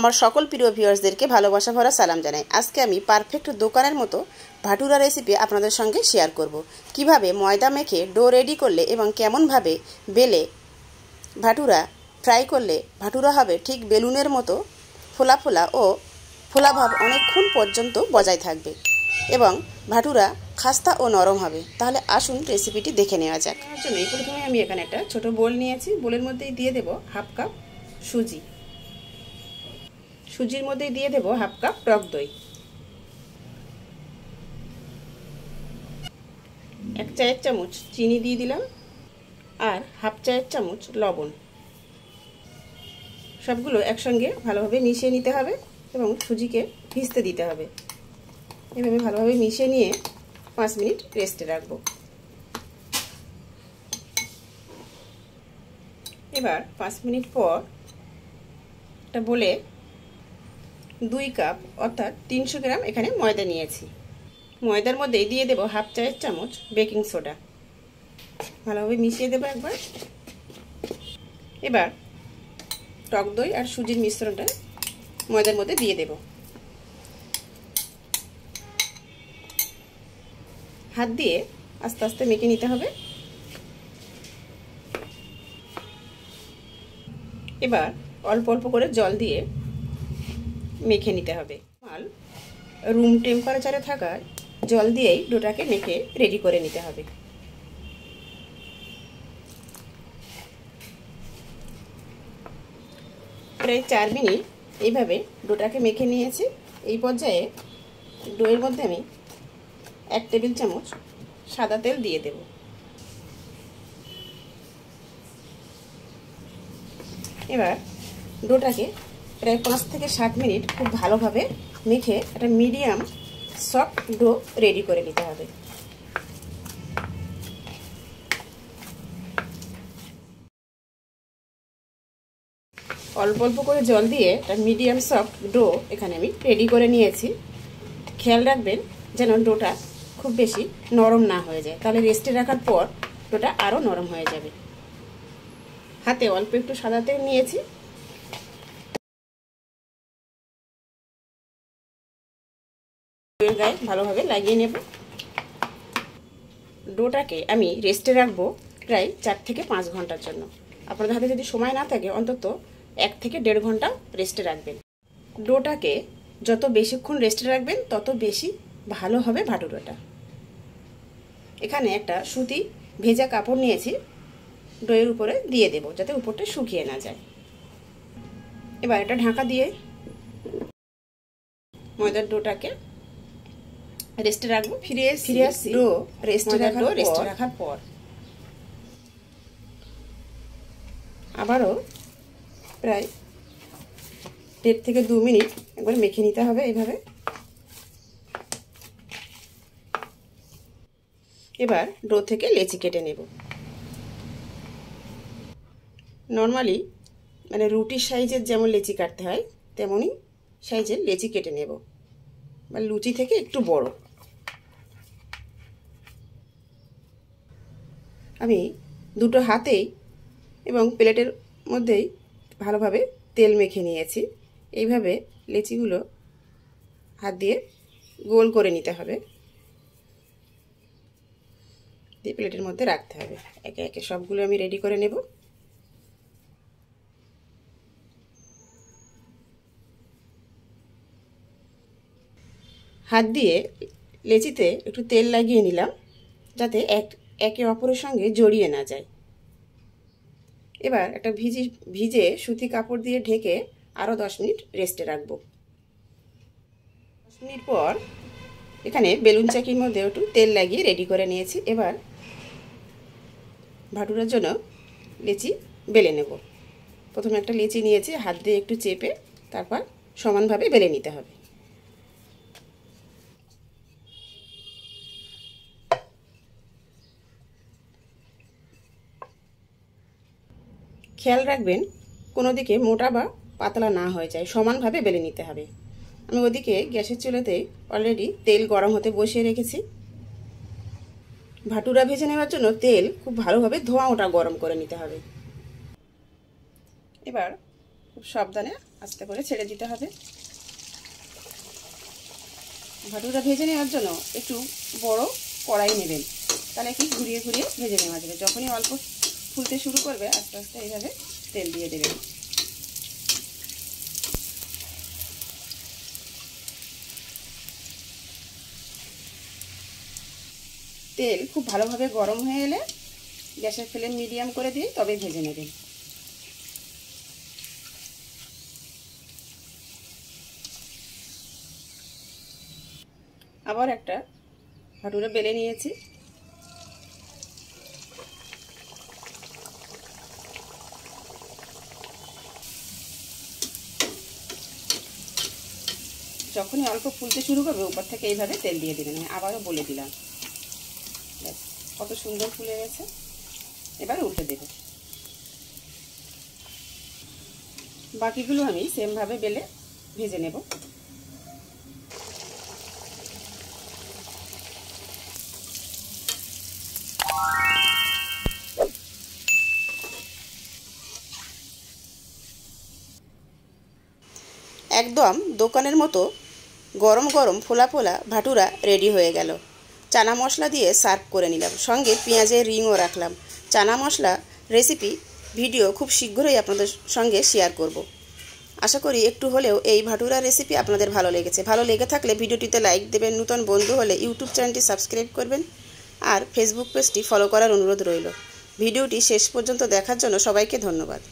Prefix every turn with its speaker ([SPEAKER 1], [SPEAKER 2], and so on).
[SPEAKER 1] আমার সকল প্রিয় ভিউয়ার্সদেরকে ভালোবাসা ভরা সালাম জানাই। আজকে আমি পারফেক্ট দোকানের মতো ভাটুরা রেসিপি আপনাদের সঙ্গে শেয়ার করব। কিভাবে ময়দা মেখে ডো রেডি করলে এবং কেমনভাবে বেলে ভাটুরা ফ্রাই করলে ভাটুরা হবে ঠিক বেলুনের মতো ফোলা ফোলা ও ফোলাভাব অনেকক্ষণ পর্যন্ত বজায় থাকবে এবং ভাটুরা খাস্তা ও নরম হবে। তাহলে আসুন রেসিপিটি দেখে নেওয়া যাক। তার জন্য প্রথমে আমি এখানে একটা ছোট বোল নিয়েছি। বোলের মধ্যেই দিয়ে দেব হাফ কাপ সুজি। সুজির মধ্যে দিয়ে দেব হাফ কাপ টক দই, 1 চায়ের চামচ চিনি দিয়ে দিলাম আর হাফ চায়ের চামচ লবণ। সবগুলো একসঙ্গে ভালোভাবে মিশিয়ে নিতে হবে এবং সুজিকে ভিজতে দিতে হবে। এভাবে ভালোভাবে মিশিয়ে নিয়ে 5 মিনিট রেস্টে রাখবো। এবার 5 মিনিট পর এটা বলে 2 কাপ অর্থাৎ 300 গ্রাম এখানে ময়দা নিয়েছি। ময়দার মধ্যে দিয়ে দেব হাফ চায়ের চামচ বেকিং সোডা। ভালোভাবে মিশিয়ে দেব একবার। এবার টক দই আর সুজির মিশ্রণটা ময়দার মধ্যে দিয়ে দেব। হাত দিয়ে আস্তে আস্তে মেখে নিতে হবে। এবার অল্প অল্প করে জল দিয়ে মেখে নিতে হবে। রুম টেম্পারেচারে থাকা জল দিয়েই ডোটাকে মেখে রেডি করে নিতে হবে। প্রায় 4 মিনিট এইভাবে ডোটাকে মেখে নিয়েছি। এই পর্যায়ে ডোয়ের মধ্যে আমি 1 টেবিল চামচ সাদা তেল দিয়ে দেব। এবার ডোটাকে প্রায় 5 থেকে 7 মিনিট খুব ভালোভাবে মেখে একটা মিডিয়াম সফট ডো রেডি করে নিতে হবে। অল্প অল্প করে জল দিয়ে একটা মিডিয়াম সফট ডো এখানে আমি রেডি করে নিয়েছি। খেয়াল রাখবেন যেন ডোটা খুব বেশি নরম না হয়ে যায়, তাহলে রেস্টে রাখার পর ডোটা আরও নরম হয়ে যাবে। হাতে অল্প একটু সাদা তেল নিয়েছি। গায়ে ভালোভাবে লাগিয়ে নেব। ডোটাকে আমি রেস্টে রাখবো প্রায় 4 থেকে 5 ঘন্টার জন্য। আপনাদের হাতে যদি সময় না থাকে অন্তত 1 থেকে 1.5 ঘন্টা রেস্টে রাখবেন। ডোটাকে যত বেশিক্ষণ রেস্টে রাখবেন তত বেশি ভালো হবে ভাটুরাটা। এখানে একটা সুতি ভেজা কাপড় নিয়েছি, ডোয়ের উপরে দিয়ে দেব যাতে উপরটা শুকিয়ে না যায়। এবার এটা ঢাকা দিয়ে ময়দার ডোটাকে রেস্টে রাখবো। ফিরে আসছি ডো রেস্টে রাখার পর আবারও প্রায় 1.5 থেকে 2 মিনিট একবার মেখে নিতে হবে এইভাবে। এবার ডো থেকে লেচি কেটে নেব। নর্মালি মানে রুটির সাইজের যেমন লেচি কাটতে হয় তেমনই সাইজের লেচি কেটে নেব, বা লুচি থেকে একটু বড়। আমি দুটো হাতেই এবং প্লেটের মধ্যেই ভালোভাবে তেল মেখে নিয়েছি। এইভাবে লেচিগুলো হাত দিয়ে গোল করে নিতে হবে, দিয়ে প্লেটের মধ্যে রাখতে হবে। একে একে সবগুলো আমি রেডি করে নেব। হাত দিয়ে লেচিতে একটু তেল লাগিয়ে নিলাম যাতে একে অপরের সঙ্গে জড়িয়ে না যায়। এবার একটা ভিজে সুতি কাপড় দিয়ে ঢেকে আরও 10 মিনিট রেস্টে রাখবো। 10 মিনিট পর এখানে বেলুন চাকির মধ্যে একটু তেল লাগিয়ে রেডি করে নিয়েছি। এবার ভাটুরার জন্য লেচি বেলে নেব। প্রথমে একটা লেচি নিয়েছি, হাত দিয়ে একটু চেপে তারপর সমানভাবে বেলে নিতে হবে। খেয়াল রাখবেন কোনো দিকে মোটা বা পাতলা না হয়ে যায়, সমানভাবে বেলে নিতে হবে। আমি ওদিকে গ্যাসের চুলাতে অলরেডি তেল গরম হতে বসিয়ে রেখেছি। ভাটুরা ভেজে নেওয়ার জন্য তেল খুব ভালোভাবে ধোঁয়া ওটা গরম করে নিতে হবে। এবার খুব সাবধানে আস্তে করে ছেড়ে দিতে হবে। ভাটুরা ভেজে নেওয়ার জন্য একটু বড় কড়াই নেবেন, তাহলে কি ঘুরিয়ে ঘুরিয়ে ভেজে নেওয়া যাবে। যখনই অল্প ফুলতে শুরু করবে আস্তে আস্তে এইভাবে তেল দিয়ে দেবেন। তেল খুব ভালোভাবে গরম হয়ে এলে গ্যাসের ফ্লেম মিডিয়াম করে দিয়ে তবে ভেজে নেবেন। আবার একটা ভাটুরা বেলে নিয়েছি। যখনই অল্প ফুলতে শুরু করবে উপর থেকে এইভাবে তেল দিয়ে দেবেন। আমি আবারও বলে দিলাম, কত সুন্দর ফুলে গেছে। এবার উল্টে দেব। বাকিগুলো আমি সেমভাবে বেলে ভেজে নেব। একদম দোকানের মতো গরম গরম ফোলা ফোলা ভাটুরা রেডি হয়ে গেল। চানা মশলা দিয়ে সার্ভ করে নিলাম, সঙ্গে পেঁয়াজের রিংও রাখলাম। চানা মশলা রেসিপি ভিডিও খুব শীঘ্রই আপনাদের সঙ্গে শেয়ার করব। আশা করি একটু হলেও এই ভাটুরা রেসিপি আপনাদের ভালো লেগেছে। ভালো লেগে থাকলে ভিডিওটিতে লাইক দেবেন, নতুন বন্ধু হলে ইউটিউব চ্যানেলটি সাবস্ক্রাইব করবেন আর ফেসবুক পেজটি ফলো করার অনুরোধ রইল। ভিডিওটি শেষ পর্যন্ত দেখার জন্য সবাইকে ধন্যবাদ।